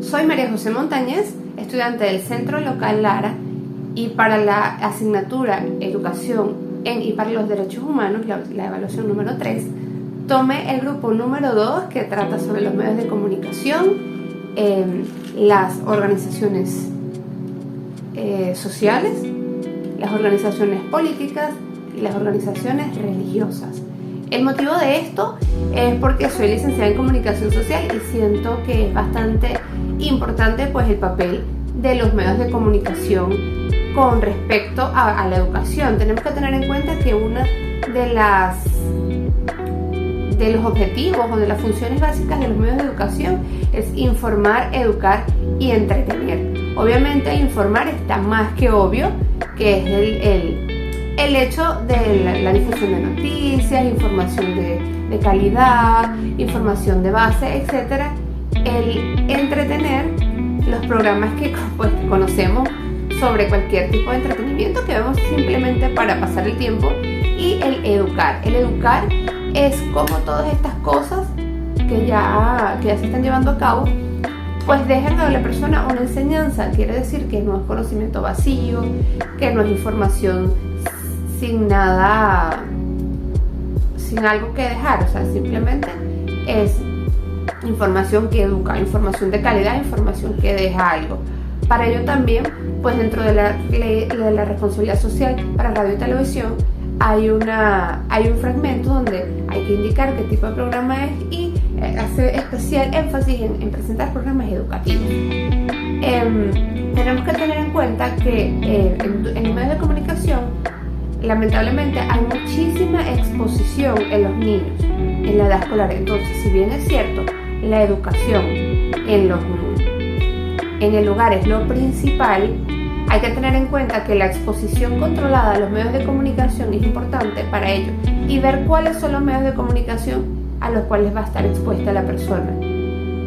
Soy María José Montañez, estudiante del Centro Local Lara, y para la asignatura Educación y para los Derechos Humanos, la evaluación número 3, tomé el grupo número 2 que trata sobre los medios de comunicación, las organizaciones sociales, las organizaciones políticas y las organizaciones religiosas. El motivo de esto es porque soy licenciada en comunicación social y siento que es bastante importante pues el papel de los medios de comunicación con respecto a la educación. Tenemos que tener en cuenta que una de los objetivos o de las funciones básicas de los medios de educación es informar, educar y entretener. Obviamente informar está más que obvio, que es el hecho de la difusión de noticias, información de calidad, información de base, etc. El entretener, los programas que pues, conocemos sobre cualquier tipo de entretenimiento que vemos simplemente para pasar el tiempo, y el educar. El educar es como todas estas cosas que ya se están llevando a cabo pues dejan a la persona una enseñanza. Quiere decir que no es conocimiento vacío, que no es información sin nada, sin algo que dejar, o sea, simplemente es información que educa, información de calidad, información que deja algo. Para ello también, pues dentro de la responsabilidad social para radio y televisión hay un fragmento donde hay que indicar qué tipo de programa es y hace especial énfasis en presentar programas educativos. Tenemos que tener en cuenta que en los medios de comunicación lamentablemente hay muchísima exposición en los niños en la edad escolar. Entonces, si bien es cierto, la educación en el hogar es lo principal, hay que tener en cuenta que la exposición controlada a los medios de comunicación es importante para ello, y ver cuáles son los medios de comunicación a los cuales va a estar expuesta la persona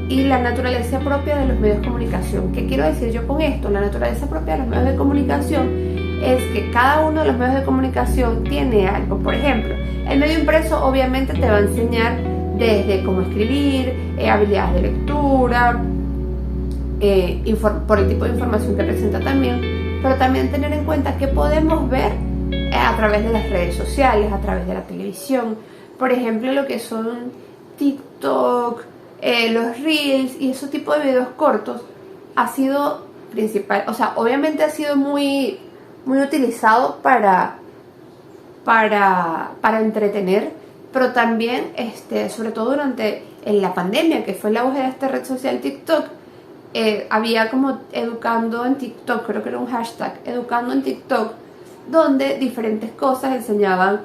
y la naturaleza propia de los medios de comunicación. ¿Qué quiero decir yo con esto? La naturaleza propia de los medios de comunicación es que cada uno de los medios de comunicación tiene algo. Por ejemplo, el medio impreso obviamente te va a enseñar desde cómo escribir, habilidades de lectura, por el tipo de información que presenta también, pero también tener en cuenta que podemos ver a través de las redes sociales, a través de la televisión. Por ejemplo, lo que son TikTok, los Reels y ese tipo de videos cortos ha sido principal, o sea, obviamente ha sido muy utilizado para entretener, pero también, sobre todo durante la pandemia, que fue el auge de esta red social TikTok, había como educando en TikTok, creo que era un hashtag, educando en TikTok, donde diferentes cosas enseñaban.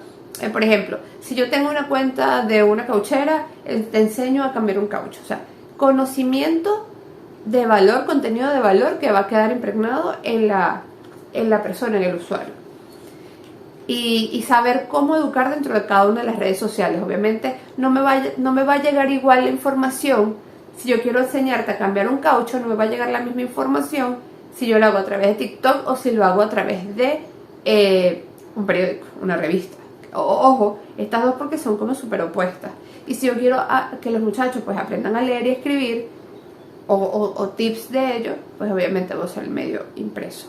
Por ejemplo, si yo tengo una cuenta de una cauchera, te enseño a cambiar un caucho. O sea, conocimiento de valor, contenido de valor que va a quedar impregnado en la persona, en el usuario. Y saber cómo educar dentro de cada una de las redes sociales. Obviamente no me va a llegar igual la información. Si yo quiero enseñarte a cambiar un caucho, no me va a llegar la misma información si yo lo hago a través de TikTok o si lo hago a través de un periódico, una revista. Ojo, estas dos porque son como súper opuestas. Y si yo quiero que los muchachos pues aprendan a leer y escribir o tips de ello, pues obviamente voy a usar el medio impreso.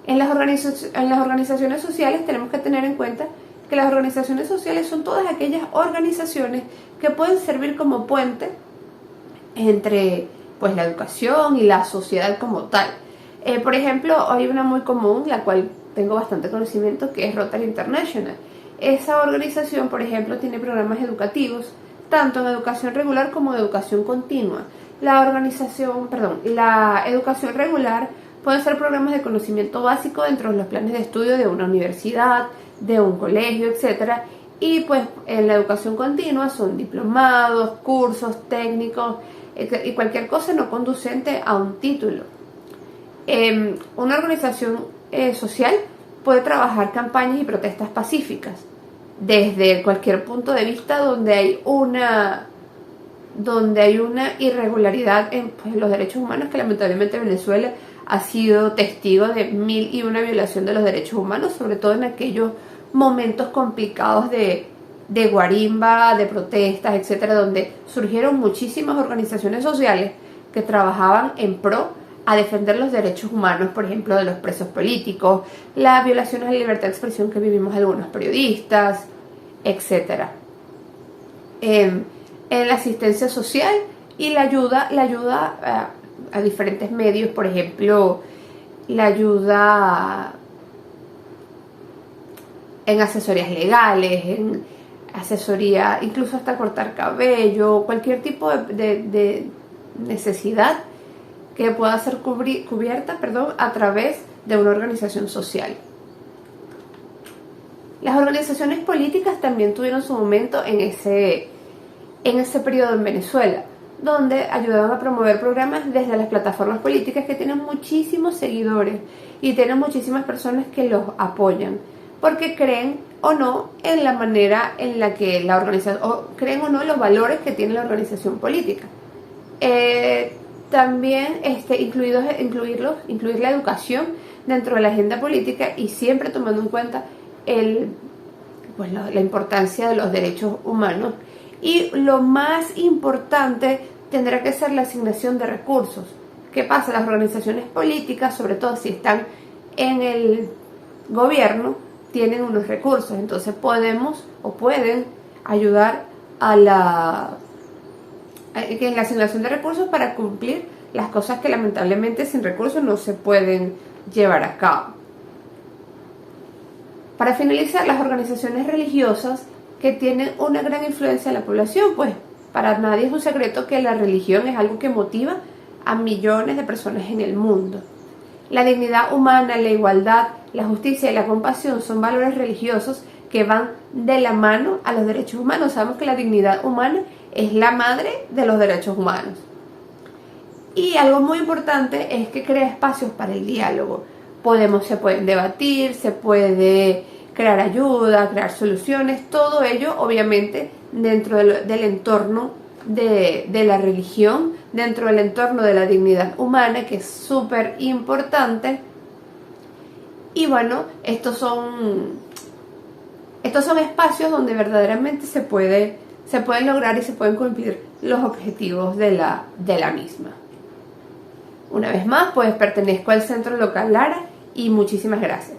En las organizaciones sociales tenemos que tener en cuenta que las organizaciones sociales son todas aquellas organizaciones que pueden servir como puente entre pues la educación y la sociedad como tal. Por ejemplo, hay una muy común, la cual tengo bastante conocimiento, que es Rotary International. Esa organización, por ejemplo, tiene programas educativos, tanto en educación regular como en educación continua. La educación regular pueden ser programas de conocimiento básico dentro de los planes de estudio de una universidad, de un colegio, etc. Y pues en la educación continua son diplomados, cursos técnicos y cualquier cosa no conducente a un título. Una organización social puede trabajar campañas y protestas pacíficas desde cualquier punto de vista donde hay una irregularidad en pues, los derechos humanos, que lamentablemente Venezuela ha sido testigo de 1001 violación de los derechos humanos, sobre todo en aquellos momentos complicados de guarimba, de protestas, etcétera, donde surgieron muchísimas organizaciones sociales que trabajaban en pro a defender los derechos humanos, por ejemplo, de los presos políticos, las violaciones a la libertad de expresión que vivimos algunos periodistas, etc. En la asistencia social y la ayuda a diferentes medios, por ejemplo, la ayuda en asesorías legales, en asesoría, incluso hasta cortar cabello, cualquier tipo de necesidad que pueda ser cubierta a través de una organización social. Las organizaciones políticas también tuvieron su momento en ese periodo en Venezuela, donde ayudaban a promover programas desde las plataformas políticas que tienen muchísimos seguidores y tienen muchísimas personas que los apoyan, porque creen o no en la manera en la que la organización, o creen o no en los valores que tiene la organización política. También incluir la educación dentro de la agenda política y siempre tomando en cuenta la importancia de los derechos humanos. Y lo más importante tendrá que ser la asignación de recursos. ¿Qué pasa? Las organizaciones políticas, sobre todo si están en el gobierno, tienen unos recursos, entonces pueden ayudar en la asignación de recursos para cumplir las cosas que lamentablemente sin recursos no se pueden llevar a cabo. Para finalizar, las organizaciones religiosas que tienen una gran influencia en la población, pues para nadie es un secreto que la religión es algo que motiva a millones de personas en el mundo. La dignidad humana, la igualdad, la justicia y la compasión son valores religiosos que van de la mano a los derechos humanos. Sabemos que la dignidad humana es la madre de los derechos humanos. Y algo muy importante es que crea espacios para el diálogo. Se pueden debatir, se puede crear ayuda, crear soluciones, todo ello obviamente dentro del entorno de la religión, dentro del entorno de la dignidad humana, que es súper importante. Y bueno, estos son espacios donde verdaderamente se pueden lograr y se pueden cumplir los objetivos de la misma. Una vez más, pues pertenezco al Centro Local Lara y muchísimas gracias.